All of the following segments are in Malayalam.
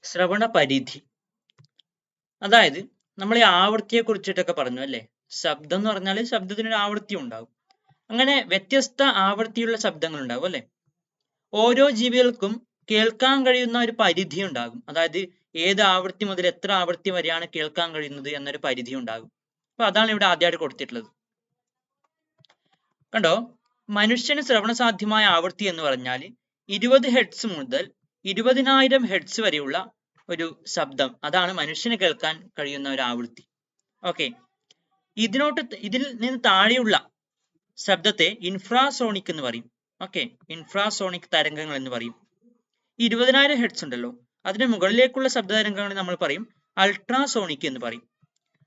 ശ്രവണ പരിധി. അതായത് നമ്മൾ ഈ ആവൃത്തിയെ കുറിച്ചിട്ടൊക്കെ പറഞ്ഞു അല്ലേ? ശബ്ദം എന്ന് പറഞ്ഞാൽ ശബ്ദത്തിനൊരു ആവൃത്തി ഉണ്ടാകും. അങ്ങനെ വ്യത്യസ്ത ആവൃത്തിയുള്ള ശബ്ദങ്ങൾ ഉണ്ടാകും അല്ലെ? ഓരോ ജീവികൾക്കും കേൾക്കാൻ കഴിയുന്ന ഒരു പരിധി ഉണ്ടാകും. അതായത് ഏത് ആവൃത്തി മുതൽ എത്ര ആവൃത്തി വരെയാണ് കേൾക്കാൻ കഴിയുന്നത് എന്നൊരു പരിധി ഉണ്ടാകും. അപ്പൊ അതാണ് ഇവിടെ ആദ്യമായിട്ട് കൊടുത്തിട്ടുള്ളത്. കണ്ടോ, മനുഷ്യന് ശ്രവണ സാധ്യമായ ആവൃത്തി എന്ന് പറഞ്ഞാൽ 20 ഹെർട്സ് മുതൽ 20,000 ഹെർട്സ് വരെയുള്ള ഒരു ശബ്ദം, അതാണ് മനുഷ്യന് കേൾക്കാൻ കഴിയുന്ന ഒരു ആവൃത്തി. ഓക്കെ, ഇതിൽ നിന്ന് താഴെയുള്ള ശബ്ദത്തെ ഇൻഫ്രാസോണിക് എന്ന് പറയും. ഓക്കെ, ഇൻഫ്രാസോണിക് തരംഗങ്ങൾ എന്ന് പറയും. 20,000 ഹെർട്സ് ഉണ്ടല്ലോ, അതിന് മുകളിലേക്കുള്ള ശബ്ദ തരംഗങ്ങൾ നമ്മൾ പറയും അൾട്രാസോണിക് എന്ന് പറയും.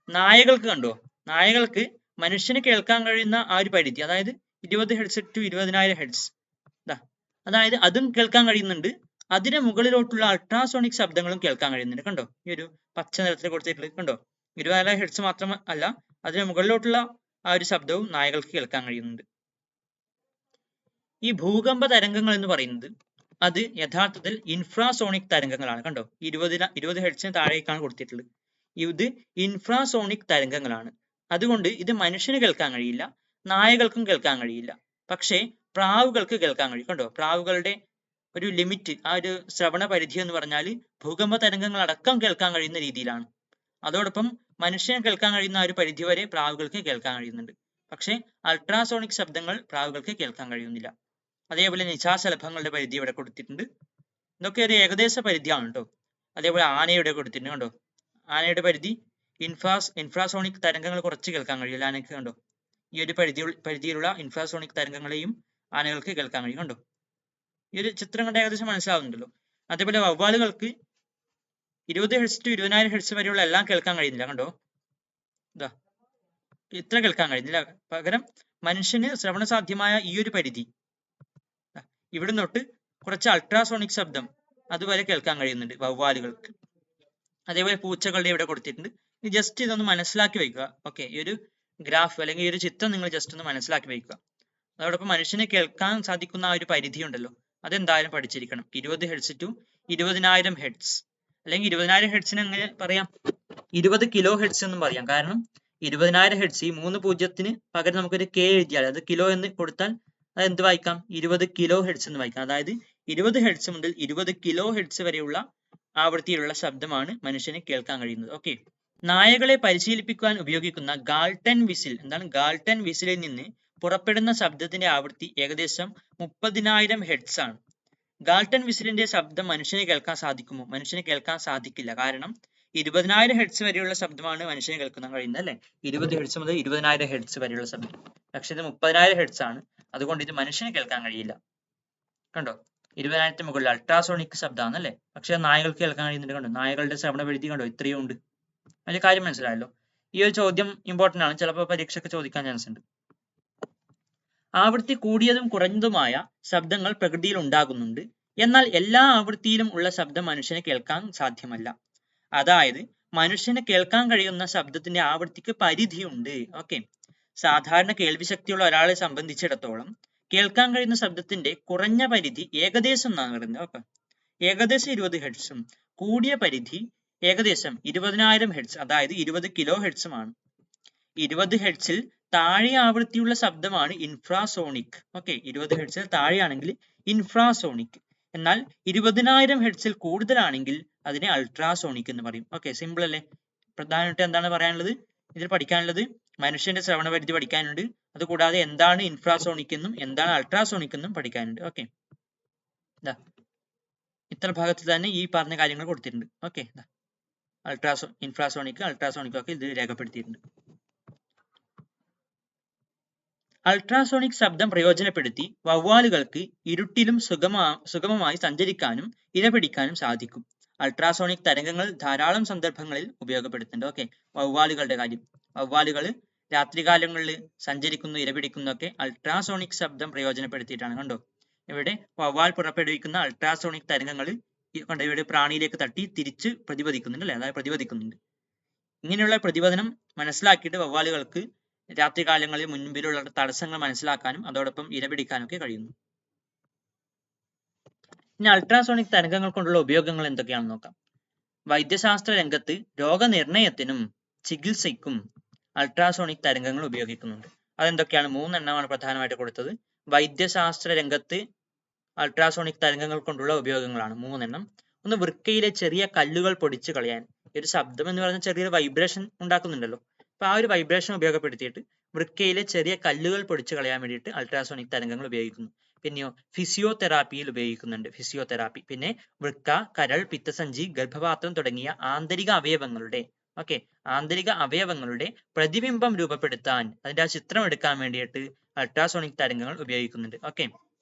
നായകൾക്ക് കണ്ടോ, നായകൾക്ക് മനുഷ്യന് കേൾക്കാൻ കഴിയുന്ന ആ ഒരു പരിധി, അതായത് 20 ഹെർട്സ് ടു 20,000 ഹെർട്സ്, അതായത് അതും കേൾക്കാൻ കഴിയുന്നുണ്ട്. അതിന് മുകളിലോട്ടുള്ള അൾട്രാസോണിക് ശബ്ദങ്ങളും കേൾക്കാൻ കഴിയുന്നുണ്ട്. കണ്ടോ, ഈ ഒരു പച്ച നിറത്തിൽ കൊടുത്തിട്ടുള്ളത് കണ്ടോ, 20,000 ഹെർട്സ് മാത്രം അല്ല, അതിന് മുകളിലോട്ടുള്ള ആ ഒരു ശബ്ദവും നായകൾക്ക് കേൾക്കാൻ കഴിയുന്നുണ്ട്. ഈ ഭൂകമ്പ തരംഗങ്ങൾ എന്ന് പറയുന്നത് അത് യഥാർത്ഥത്തിൽ ഇൻഫ്രാസോണിക് തരംഗങ്ങളാണ്. കണ്ടോ, 20 ഹെർട്സിന് താഴേക്കാണ് കൊടുത്തിട്ടുള്ളത്. ഇത് ഇൻഫ്രാസോണിക് തരംഗങ്ങളാണ്. അതുകൊണ്ട് ഇത് മനുഷ്യന് കേൾക്കാൻ കഴിയില്ല, നായകൾക്കും കേൾക്കാൻ കഴിയില്ല. പക്ഷേ പ്രാവുകൾക്ക് കേൾക്കാൻ കഴിയും. കണ്ടോ, പ്രാവുകളുടെ ഒരു ലിമിറ്റ്, ആ ഒരു ശ്രവണ പരിധി എന്ന് പറഞ്ഞാൽ ഭൂകമ്പ തരംഗങ്ങൾ അടക്കം കേൾക്കാൻ കഴിയുന്ന രീതിയിലാണ്. അതോടൊപ്പം മനുഷ്യന് കേൾക്കാൻ കഴിയുന്ന ആ ഒരു പരിധി വരെ പ്രാവുകൾക്ക് കേൾക്കാൻ കഴിയുന്നുണ്ട്. പക്ഷേ അൾട്രാസോണിക് ശബ്ദങ്ങൾ പ്രാവുകൾക്ക് കേൾക്കാൻ കഴിയുന്നില്ല. അതേപോലെ നിശാശലഭങ്ങളുടെ പരിധി ഇവിടെ കൊടുത്തിട്ടുണ്ട്. ഇതൊക്കെ ഒരു ഏകദേശ പരിധിയാണ് കേട്ടോ. അതേപോലെ ആനയുടെ കൊടുത്തിട്ടുണ്ട്. കണ്ടോ, ആനയുടെ പരിധി ഇൻഫ്രാസോണിക് തരംഗങ്ങൾ കുറച്ച് കേൾക്കാൻ കഴിയില്ല ആനയ്ക്ക്. കണ്ടോ, ഈ ഒരു പരിധിയിലുള്ള ഇൻഫ്രാസോണിക് തരംഗങ്ങളെയും ആനകൾക്ക് കേൾക്കാൻ കഴിയും. കണ്ടോ, ഈ ഒരു ചിത്രം കണ്ട് ഏകദേശം മനസ്സിലാവുന്നുണ്ടല്ലോ. അതേപോലെ വവ്വാലുകൾക്ക് 20 ഹെർട്സ് ടു 20,000 ഹെർട്സ് വരെയുള്ള എല്ലാം കേൾക്കാൻ കഴിയുന്നില്ല. കണ്ടോ, ഇതാ ഇത്ര കേൾക്കാൻ കഴിയുന്നില്ല. പകരം മനുഷ്യന് ശ്രവണ സാധ്യമായ ഈ ഒരു പരിധി, ഇവിടെ തൊട്ട് കുറച്ച് അൾട്രാസോണിക് ശബ്ദം അതുവരെ കേൾക്കാൻ കഴിയുന്നുണ്ട് വവ്വാലുകൾക്ക്. അതേപോലെ പൂച്ചകളുടെ ഇവിടെ കൊടുത്തിട്ടുണ്ട്. ജസ്റ്റ് ഇതൊന്ന് മനസ്സിലാക്കി വയ്ക്കുക. ഓക്കെ, ഈ ഒരു ഗ്രാഫ് അല്ലെങ്കിൽ ഈ ഒരു ചിത്രം നിങ്ങൾ ജസ്റ്റ് ഒന്ന് മനസ്സിലാക്കി വയ്ക്കുക. അതോടൊപ്പം മനുഷ്യനെ കേൾക്കാൻ സാധിക്കുന്ന ആ ഒരു പരിധി ഉണ്ടല്ലോ, അതെന്തായാലും പഠിച്ചിരിക്കണം. 20 ഹെർട്സ് ടു 20,000 ഹെർട്സ്, അല്ലെങ്കിൽ 20,000 ഹെർട്സിന് എങ്ങനെ പറയാം, 20 കിലോ ഹെർട്സ് എന്നും പറയാം. കാരണം 20,000 ഹെർട്സ്, ഈ 3 പൂജ്യത്തിന് പകരം നമുക്കൊരു കെ എഴുതിയാൽ അത് കിലോ എന്ന് കൊടുത്താൽ അത് എന്ത് വായിക്കാം, 20 കിലോ ഹെർട്സ് എന്ന് വായിക്കാം. അതായത് 20 ഹെർട്സ് മുതൽ 20 കിലോ ഹെർട്സ് വരെയുള്ള ആവൃത്തിയിലുള്ള ശബ്ദമാണ് മനുഷ്യന് കേൾക്കാൻ കഴിയുന്നത്. ഓക്കെ, നായകളെ പരിശീലിപ്പിക്കാൻ ഉപയോഗിക്കുന്ന ഗാൾട്ടൺ വിസിൽ, എന്താണ് ഗാൾട്ടൺ വിസിലിൽ നിന്ന് പുറപ്പെടുന്ന ശബ്ദത്തിന്റെ ആവൃത്തി ഏകദേശം 30,000 ഹെർട്സ് ആണ്. ഗാൾട്ടൺ വിസിലിന്റെ ശബ്ദം മനുഷ്യന് കേൾക്കാൻ സാധിക്കുമോ? മനുഷ്യന് കേൾക്കാൻ സാധിക്കില്ല. കാരണം 20,000 ഹെർട്സ് വരെയുള്ള ശബ്ദമാണ് മനുഷ്യന് കേൾക്കാൻ കഴിയുന്നത് അല്ലെ, 20 ഹെർട്സ് മുതൽ 20,000 ഹെർട്സ് വരെയുള്ള ശബ്ദം. പക്ഷെ ഇത് 30,000 ഹെർട്സ് ആണ്, അതുകൊണ്ട് ഇത് മനുഷ്യന് കേൾക്കാൻ കഴിയില്ല. കണ്ടോ, 20,000 മുകളിൽ അൾട്രാസോണിക് ശബ്ദമാണ് അല്ലെ, പക്ഷെ നായകൾക്ക് കേൾക്കാൻ കഴിയുന്നുണ്ട്. കണ്ടോ, നായകളുടെ ശ്രവണ പരിധി കണ്ടോ, ഇത്രയും ഉണ്ട്. അതിന്റെ കാര്യം മനസ്സിലായല്ലോ. ഈ ഒരു ചോദ്യം ഇമ്പോർട്ടന്റ് ആണ്, ചിലപ്പോൾ പരീക്ഷയ്ക്ക് ചോദിക്കാൻ ചാൻസ് ഉണ്ട്. ആവൃത്തി കൂടിയതും കുറഞ്ഞതുമായ ശബ്ദങ്ങൾ പ്രകൃതിയിൽ ഉണ്ടാകുന്നുണ്ട്, എന്നാൽ എല്ലാ ആവൃത്തിയിലും ഉള്ള ശബ്ദം മനുഷ്യന് കേൾക്കാൻ സാധ്യമല്ല. അതായത് മനുഷ്യന് കേൾക്കാൻ കഴിയുന്ന ശബ്ദത്തിന്റെ ആവൃത്തിക്ക് പരിധിയുണ്ട്. ഓക്കെ, സാധാരണ കേൾവിശക്തിയുള്ള ഒരാളെ സംബന്ധിച്ചിടത്തോളം കേൾക്കാൻ കഴിയുന്ന ശബ്ദത്തിന്റെ കുറഞ്ഞ പരിധി ഏകദേശം എന്നാണ് പറയുന്നത്. ഓക്കെ, ഏകദേശം 20 ഹെർട്സും കൂടിയ പരിധി ഏകദേശം 20,000 ഹെർട്സ്, അതായത് 20 കിലോ ഹെർട്സുമാണ്. 20 ഹെർട്സിൽ താഴെ ആവൃത്തിയുള്ള ശബ്ദമാണ് ഇൻഫ്രാസോണിക്. ഓക്കെ, 20 ഹെർട്സിൽ താഴെയാണെങ്കിൽ ഇൻഫ്രാസോണിക്, എന്നാൽ 20,000 ഹെർട്സിൽ കൂടുതലാണെങ്കിൽ അതിനെ അൾട്രാസോണിക് എന്ന് പറയും. ഓക്കെ, സിമ്പിൾ അല്ലേ? പ്രധാനമായിട്ട് എന്താണ് പറയാനുള്ളത്, ഇതിൽ പഠിക്കാനുള്ളത് മനുഷ്യന്റെ ശ്രവണ പരിധി പഠിക്കാനുണ്ട്. അതുകൂടാതെ എന്താണ് ഇൻഫ്രാസോണിക് എന്നും എന്താണ് അൾട്രാസോണിക് എന്നും പഠിക്കാനുണ്ട്. ഓക്കെ, ഇത്ര ഭാഗത്ത് തന്നെ ഈ പറഞ്ഞ കാര്യങ്ങൾ കൊടുത്തിട്ടുണ്ട്. ഓക്കെ, ഇൻഫ്രാസോണിക് അൾട്രാസോണിക് ഒക്കെ ഇത് രേഖപ്പെടുത്തിയിട്ടുണ്ട്. അൾട്രാസോണിക് ശബ്ദം പ്രയോജനപ്പെടുത്തി വവ്വാലുകൾക്ക് ഇരുട്ടിലും സുഗമമായി സഞ്ചരിക്കാനും ഇരപിടിക്കാനും സാധിക്കും. അൾട്രാസോണിക് തരംഗങ്ങൾ ധാരാളം സന്ദർഭങ്ങളിൽ ഉപയോഗപ്പെടുത്തുന്നുണ്ട്. ഓക്കെ, വവ്വാലുകളുടെ കാര്യം, വവ്വാലുകൾ രാത്രികാലങ്ങളിൽ സഞ്ചരിക്കുന്നു, ഇരപിടിക്കുന്നു ഒക്കെ അൾട്രാസോണിക് ശബ്ദം പ്രയോജനപ്പെടുത്തിയിട്ടാണ്. കണ്ടോ, ഇവിടെ വവ്വാൽ പുറപ്പെടുവിക്കുന്ന അൾട്രാസോണിക് തരംഗങ്ങൾ കണ്ടോ, ഇവിടെ പ്രാണിയിലേക്ക് തട്ടി തിരിച്ച് പ്രതിപദിക്കുന്നുണ്ട് അല്ലെ, അതായത് പ്രതിപദിക്കുന്നുണ്ട്. ഇങ്ങനെയുള്ള പ്രതിപദനം മനസ്സിലാക്കിയിട്ട് വവ്വാലുകൾക്ക് രാത്രികാലങ്ങളിൽ മുൻപിലുള്ള തടസ്സങ്ങൾ മനസ്സിലാക്കാനും അതോടൊപ്പം ഇരപിടിക്കാനും ഒക്കെ കഴിയുന്നു. ഇനി അൾട്രാസോണിക് തരംഗങ്ങൾ കൊണ്ടുള്ള ഉപയോഗങ്ങൾ എന്തൊക്കെയാണെന്ന് നോക്കാം. വൈദ്യശാസ്ത്ര രംഗത്ത് രോഗനിർണയത്തിനും ചികിത്സയ്ക്കും അൾട്രാസോണിക് തരംഗങ്ങൾ ഉപയോഗിക്കുന്നുണ്ട്. അതെന്തൊക്കെയാണ്? 3 എണ്ണമാണ് പ്രധാനമായിട്ട് കൊടുത്തത്. വൈദ്യശാസ്ത്ര രംഗത്ത് അൾട്രാസോണിക് തരംഗങ്ങൾ കൊണ്ടുള്ള ഉപയോഗങ്ങളാണ് 3 എണ്ണം. ഒന്ന്, വൃക്കയിലെ ചെറിയ കല്ലുകൾ പൊടിച്ചു കളയാൻ. ഒരു ശബ്ദം എന്ന് പറയുന്ന ചെറിയൊരു വൈബ്രേഷൻ ഉണ്ടാക്കുന്നുണ്ടല്ലോ. അപ്പൊ ആ ഒരു വൈബ്രേഷൻ ഉപയോഗപ്പെടുത്തിയിട്ട് വൃക്കയിലെ ചെറിയ കല്ലുകൾ പൊടിച്ചു കളയാൻ വേണ്ടിയിട്ട് അൾട്രാസോണിക് തരംഗങ്ങൾ ഉപയോഗിക്കുന്നു. പിന്നെയോ ഫിസിയോതെറാപ്പിയിൽ ഉപയോഗിക്കുന്നുണ്ട്, ഫിസിയോതെറാപ്പി. പിന്നെ വൃക്ക, കരൾ, പിത്തസഞ്ചി, ഗർഭപാത്രം തുടങ്ങിയ ആന്തരിക അവയവങ്ങളുടെ പ്രതിബിംബം രൂപപ്പെടുത്താൻ, അതിന്റെ ആ ചിത്രം എടുക്കാൻ വേണ്ടിയിട്ട് അൾട്രാസോണിക് തരംഗങ്ങൾ ഉപയോഗിക്കുന്നുണ്ട്. ഓക്കെ,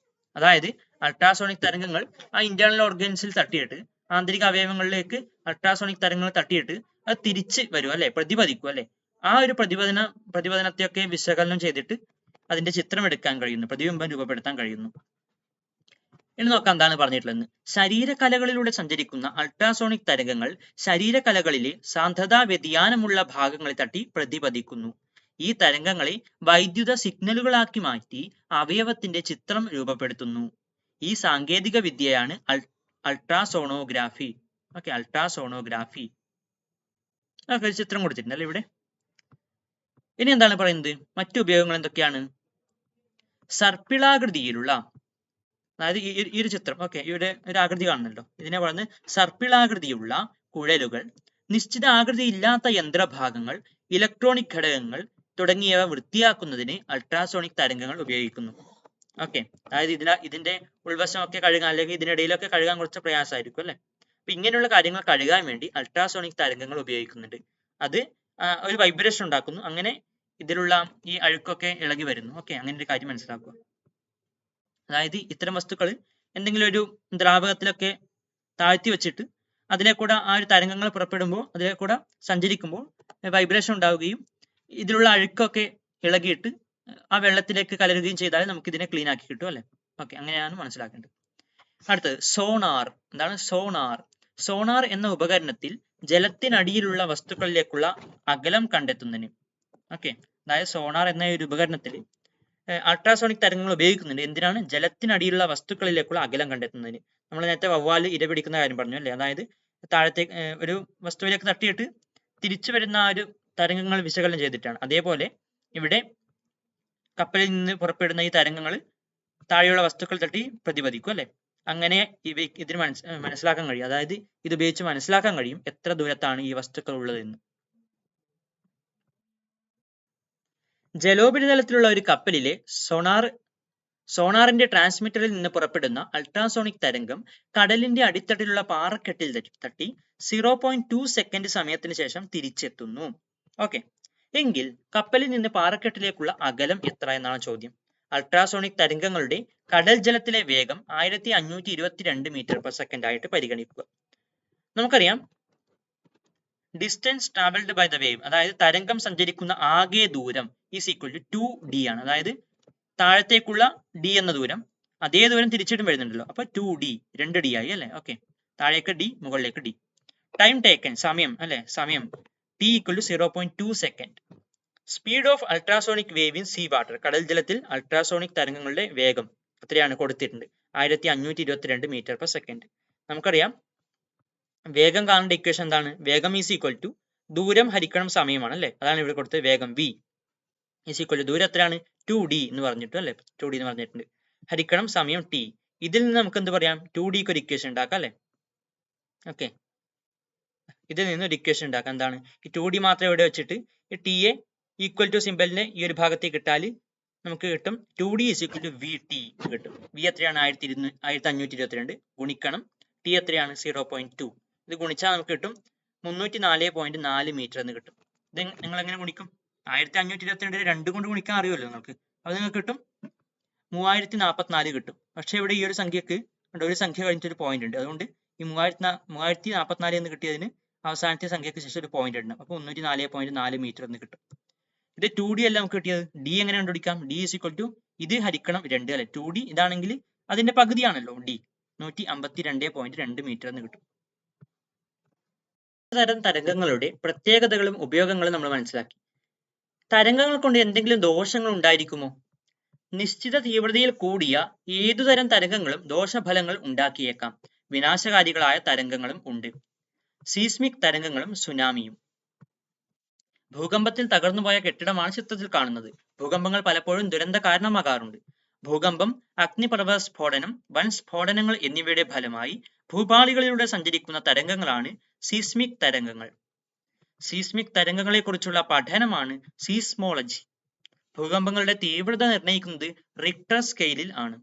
അതായത് അൾട്രാസോണിക് തരംഗങ്ങൾ ആ ഇന്റേണൽ ഓർഗൻസിൽ തട്ടിയിട്ട് ആന്തരിക അവയവങ്ങളിലേക്ക് അൾട്രാസോണിക് തരംഗങ്ങൾ തട്ടിയിട്ട് അത് തിരിച്ച് വരും അല്ലെ, പ്രതിപദിക്കും അല്ലെ. ആ ഒരു പ്രതിപതനത്തെയൊക്കെ വിശകലനം ചെയ്തിട്ട് അതിന്റെ ചിത്രം എടുക്കാൻ കഴിയുന്നു, പ്രതിബിംബം രൂപപ്പെടുത്താൻ കഴിയുന്നു. ഇനി നോക്കാം എന്താണ് പറഞ്ഞിട്ടുള്ളത്. ശരീരകലകളിലൂടെ സഞ്ചരിക്കുന്ന അൾട്രാസോണിക് തരംഗങ്ങൾ ശരീരകലകളിലെ സാന്ദ്രതാ വ്യതിയാനമുള്ള ഭാഗങ്ങളിൽ തട്ടി പ്രതിപദിക്കുന്നു. ഈ തരംഗങ്ങളെ വൈദ്യുത സിഗ്നലുകളാക്കി മാറ്റി അവയവത്തിന്റെ ചിത്രം രൂപപ്പെടുത്തുന്നു. ഈ സാങ്കേതിക വിദ്യയാണ് അൾട്രാസോണോഗ്രാഫി. Okay, ultrasonography. ഒരു ചിത്രം കൊടുത്തിട്ടുണ്ട് അല്ലെ ഇവിടെ. ഇനി എന്താണ് പറയുന്നത്? മറ്റു ഉപയോഗങ്ങൾ എന്തൊക്കെയാണ്? സർപ്പിളാകൃതിയിലുള്ള, അതായത് ഈ ഒരു ചിത്രം, ഓക്കെ, ഇവിടെ ഒരു ആകൃതി കാണുന്നുണ്ടല്ലോ, ഇതിനെ പറയുന്നത് സർപ്പിളാകൃതിയുള്ള കുഴലുകൾ, നിശ്ചിത ആകൃതിയില്ലാത്ത യന്ത്രഭാഗങ്ങൾ, ഇലക്ട്രോണിക് ഘടകങ്ങൾ തുടങ്ങിയവ വൃത്തിയാക്കുന്നതിന് അൾട്രാസോണിക് തരംഗങ്ങൾ ഉപയോഗിക്കുന്നു. ഓക്കെ, അതായത് ഇതിന്റെ ഉൾവശമൊക്കെ കഴുകാൻ, അല്ലെങ്കിൽ ഇതിനിടയിലൊക്കെ കഴുകാൻ കുറച്ച് പ്രയാസമായിരിക്കും അല്ലെ. അപ്പൊ ഇങ്ങനെയുള്ള കാര്യങ്ങൾ കഴുകാൻ വേണ്ടി അൾട്രാസോണിക് തരംഗങ്ങൾ ഉപയോഗിക്കുന്നുണ്ട്. അത് ഒരു വൈബ്രേഷൻ ഉണ്ടാക്കുന്നു, അങ്ങനെ ഇതിലുള്ള ഈ അഴുക്കൊക്കെ ഇളകി വരുന്നു. ഓക്കെ, അങ്ങനെ ഒരു കാര്യം മനസ്സിലാക്കുക. അതായത് ഇത്തരം വസ്തുക്കൾ എന്തെങ്കിലും ഒരു ദ്രാവകത്തിലൊക്കെ താഴ്ത്തി വെച്ചിട്ട് അതിലെ കൂടെ ആ ഒരു തരംഗങ്ങൾ പുറപ്പെടുമ്പോൾ അതിലെ കൂടെ സഞ്ചരിക്കുമ്പോൾ വൈബ്രേഷൻ ഉണ്ടാവുകയും ഇതിലുള്ള അഴുക്കൊക്കെ ഇളകിയിട്ട് ആ വെള്ളത്തിലേക്ക് കലരുകയും ചെയ്താൽ നമുക്ക് ഇതിനെ ക്ലീൻ ആക്കി കിട്ടും അല്ലെ. ഓക്കെ, അങ്ങനെയാണ് മനസ്സിലാക്കേണ്ടത്. അടുത്തത് സോണാർ. എന്താണ് സോണാർ? സോണാർ എന്ന ഉപകരണത്തിൽ ജലത്തിനടിയിലുള്ള വസ്തുക്കളിലേക്കുള്ള അകലം കണ്ടെത്തുന്നതിന്. ഓക്കെ, അതായത് സോണാർ എന്ന ഒരു ഉപകരണത്തിൽ അൾട്രാസോണിക് തരംഗങ്ങൾ ഉപയോഗിക്കുന്നുണ്ട്. എന്തിനാണ്? ജലത്തിനടിയിലുള്ള വസ്തുക്കളിലേക്കുള്ള അകലം കണ്ടെത്തുന്നതിന്. നമ്മൾ നേരത്തെ വവ്വാൽ ഇര പിടിക്കുന്ന കാര്യം പറഞ്ഞു അല്ലേ. അതായത് താഴത്തേക്ക് ഒരു വസ്തുവിലേക്ക് തട്ടിയിട്ട് തിരിച്ചു വരുന്ന ആ ഒരു തരംഗങ്ങൾ വിശകലനം ചെയ്തിട്ടാണ്. അതേപോലെ ഇവിടെ കപ്പലിൽ നിന്ന് പുറപ്പെടുന്ന ഈ തരംഗങ്ങൾ താഴെയുള്ള വസ്തുക്കൾ തട്ടി പ്രതിപദിക്കും അല്ലെ. അങ്ങനെ ഇതിന് മനസ്സിലാക്കാൻ കഴിയും, അതായത് ഇത് ഉപയോഗിച്ച് മനസ്സിലാക്കാൻ കഴിയും എത്ര ദൂരത്താണ് ഈ വസ്തുക്കൾ ഉള്ളതെന്ന്. ജലോപരിതലത്തിലുള്ള ഒരു കപ്പലിലെ സോണാറിന്റെ ട്രാൻസ്മിറ്ററിൽ നിന്ന് പുറപ്പെടുന്ന അൾട്രാസോണിക് തരംഗം കടലിന്റെ അടിത്തട്ടിലുള്ള പാറക്കെട്ടിൽ തട്ടി 0.2 സെക്കൻഡ് സമയത്തിന് ശേഷം തിരിച്ചെത്തുന്നു. ഓക്കെ, എങ്കിൽ കപ്പലിൽ നിന്ന് പാറക്കെട്ടിലേക്കുള്ള അകലം എത്ര എന്നാണ് ചോദ്യം. അൾട്രാസോണിക് തരംഗങ്ങളുടെ കടൽ ജലത്തിലെ വേഗം 1522 മീറ്റർ പെർ സെക്കൻഡ് ആയിട്ട് പരിഗണിക്കുക. നമുക്കറിയാം distance travelled by the wave, അതായത് തരംഗം സഞ്ചരിക്കുന്ന ആകെ ദൂരം ഈസ് ഈക്വൽ ടു 2d ആണ്. അതായത് താഴത്തേക്കുള്ള d എന്ന ദൂരം, അതേ ദൂരം തിരിച്ചിട്ടും വരുന്നുണ്ടല്ലോ, അപ്പൊ 2d 2d ആയി അല്ലെ. ഓക്കെ, താഴേക്ക് d, മുകളിലേക്ക് d. ടൈം ടേക്കൻ, സമയം അല്ലെ, സമയം t equal to 0.2 second. Speed of ultrasonic wave in sea water, കടൽ ജലത്തിൽ അൾട്രാസോണിക് തരംഗങ്ങളുടെ വേഗം എത്രയാണ് കൊടുത്തിട്ടുണ്ട്? 1522 മീറ്റർ പെർ സെക്കൻഡ്. നമുക്കറിയാം വേഗം കാണേണ്ട ഇക്വേഷൻ എന്താണ്? വേഗം ഈസ് ഈക്വൽ ടു ദൂരം ഹരിക്കണം സമയമാണ് അല്ലെ. അതാണ് ഇവിടെ കൊടുത്തത്. വേഗം v ഈസ് ഈക്വൽ ടു ദൂരം എത്രയാണ്? 2d എന്ന് പറഞ്ഞിട്ട് അല്ലെ, 2d എന്ന് പറഞ്ഞിട്ടുണ്ട്, ഹരിക്കണം സമയം t. ഇതിൽ നിന്ന് നമുക്ക് എന്ത് പറയാം? 2d ക്ക് ഒരു ഇക്വേഷൻ ഉണ്ടാക്കാം അല്ലെ. ഓക്കെ, ഇതിൽ നിന്ന് ഒരു ഇക്വേഷൻ ഉണ്ടാക്കാം. എന്താണ്? ഈ 2d മാത്രം ഇവിടെ വെച്ചിട്ട് ഈ t യെ ഈക്വൽ ടു സിമ്പലിനെ ഈ ഒരു ഭാഗത്തേക്ക് ഇട്ടാൽ നമുക്ക് കിട്ടും 2d is equal to vt കിട്ടും. v എത്രയാണ്? 1522 ഗുണിക്കണം t എത്രയാണ്? 0.2. ഇത് ഗുണിച്ചാൽ നമുക്ക് കിട്ടും 304.4 മീറ്റർ എന്ന് കിട്ടും. ഇത് നിങ്ങൾ എങ്ങനെ ഗുണിക്കും? 1522 2 കൊണ്ട് ഗുണിക്കാൻ അറിയുമല്ലോ നിങ്ങൾക്ക്. അത് നിങ്ങൾക്ക് കിട്ടും 3044 കിട്ടും. പക്ഷെ ഇവിടെ ഈ ഒരു സംഖ്യക്ക് ഒരു സംഖ്യ കഴിഞ്ഞിട്ടൊരു പോയിന്റ് ഉണ്ട്. അതുകൊണ്ട് ഈ 3044 എന്ന് കിട്ടിയതിന് അവസാനത്തെ സംഖ്യക്ക് ശേഷം ഒരു പോയിന്റ് ഉണ്ട്. അപ്പൊ 304.4 മീറ്റർ എന്ന് കിട്ടും. ഇത് 2d അല്ല നമുക്ക് കിട്ടിയത്. d എങ്ങനെ കണ്ടുപിടിക്കാം? d ഈസ് ഈക്വൽ ടു ഇത് ഹരിക്കണം 2 അല്ലെ. 2d ഇതാണെങ്കിൽ അതിന്റെ പകുതിയാണല്ലോ d, 152.2 മീറ്റർ എന്ന് കിട്ടും. തരം തരംഗങ്ങളുടെ പ്രത്യേകതകളും ഉപയോഗങ്ങളും നമ്മൾ മനസ്സിലാക്കി. തരംഗങ്ങൾ കൊണ്ട് എന്തെങ്കിലും ദോഷങ്ങൾ ഉണ്ടായിരിക്കുമോ? നിശ്ചിത തീവ്രതയിൽ കൂടിയ ഏതുതരം തരംഗങ്ങളും ദോഷഫലങ്ങൾ ഉണ്ടാക്കിയേക്കാം. വിനാശകാരികളായ തരംഗങ്ങളും ഉണ്ട്. സീസ്മിക് തരംഗങ്ങളും സുനാമിയും. ഭൂകമ്പത്തിൽ തകർന്നുപോയ കെട്ടിടമാണ് ചിത്രത്തിൽ കാണുന്നത്. ഭൂകമ്പങ്ങൾ പലപ്പോഴും ദുരന്ത കാരണമാകാറുണ്ട്. ഭൂകമ്പം, അഗ്നിപർവ്വത സ്ഫോടനം, വൻ സ്ഫോടനങ്ങൾ എന്നിവയുടെ ഫലമായി ഭൂപാളികളിലൂടെ സഞ്ചരിക്കുന്ന തരംഗങ്ങളാണ് സീസ്മിക് തരംഗങ്ങൾ. സീസ്മിക് തരംഗങ്ങളെക്കുറിച്ചുള്ള പഠനമാണ് സീസ്മോളജി. ഭൂകമ്പങ്ങളുടെ തീവ്രത നിർണ്ണയിക്കുന്നത് റിക്ടർ സ്കെയിലിൽ ആണ്.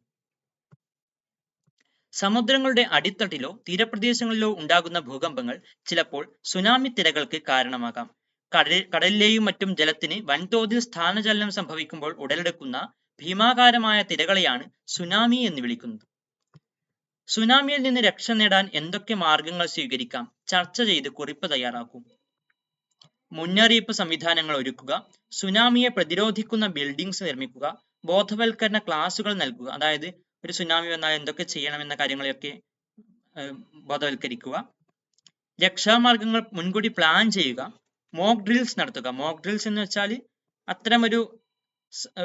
സമുദ്രങ്ങളുടെ അടിത്തട്ടിലോ തീരപ്രദേശങ്ങളിലോ ഉണ്ടാകുന്ന ഭൂകമ്പങ്ങൾ ചിലപ്പോൾ സുനാമി തിരകൾക്ക് കാരണമാകാം. കടലിലെയും മറ്റും ജലത്തിന് വൻതോതിൽ സ്ഥാനചലനം സംഭവിക്കുമ്പോൾ ഉടലെടുക്കുന്ന ഭീമാകാരമായ തിരകളെയാണ് സുനാമി എന്ന് വിളിക്കുന്നത്. സുനാമിയിൽ നിന്ന് രക്ഷ നേടാൻ എന്തൊക്കെ മാർഗങ്ങൾ സ്വീകരിക്കാം? ചർച്ച ചെയ്ത് കുറിപ്പ് തയ്യാറാക്കൂ. മുന്നറിയിപ്പ് സംവിധാനങ്ങൾ ഒരുക്കുക, സുനാമിയെ പ്രതിരോധിക്കുന്ന ബിൽഡിംഗ്സ് നിർമ്മിക്കുക, ബോധവൽക്കരണ ക്ലാസുകൾ നൽകുക, അതായത് ഒരു സുനാമി വന്നാൽ എന്തൊക്കെ ചെയ്യണമെന്ന കാര്യങ്ങളെയൊക്കെ ബോധവൽക്കരിക്കുക, രക്ഷാമാർഗങ്ങൾ മുൻകൂട്ടി പ്ലാൻ ചെയ്യുക, മോക്ക് ഡ്രിൽസ് നടത്തുക. മോക്ക് ഡ്രിൽസ് എന്ന് വെച്ചാൽ അത്തരം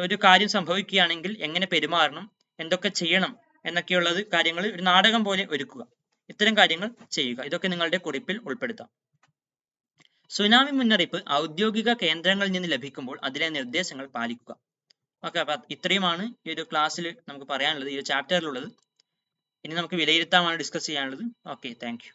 ഒരു കാര്യം സംഭവിക്കുകയാണെങ്കിൽ എങ്ങനെ പെരുമാറണം, എന്തൊക്കെ ചെയ്യണം എന്നൊക്കെയുള്ളത് കാര്യങ്ങൾ ഒരു നാടകം പോലെ ഒരുക്കുക. ഇത്തരം കാര്യങ്ങൾ ചെയ്യുക. ഇതൊക്കെ നിങ്ങളുടെ കുറിപ്പിൽ ഉൾപ്പെടുത്താം. സുനാമി മുന്നറിയിപ്പ് ഔദ്യോഗിക കേന്ദ്രങ്ങളിൽ നിന്ന് ലഭിക്കുമ്പോൾ അതിലെ നിർദ്ദേശങ്ങൾ പാലിക്കുക. ഓക്കെ, അപ്പൊ ഇത്രയുമാണ് ഈ ഒരു ക്ലാസ്സിൽ നമുക്ക് പറയാനുള്ളത്, ഈ ഒരു ചാപ്റ്ററിലുള്ളത്. ഇനി നമുക്ക് വിലയിരുത്താമാണ് ഡിസ്കസ് ചെയ്യാനുള്ളത്. Okay, thank you.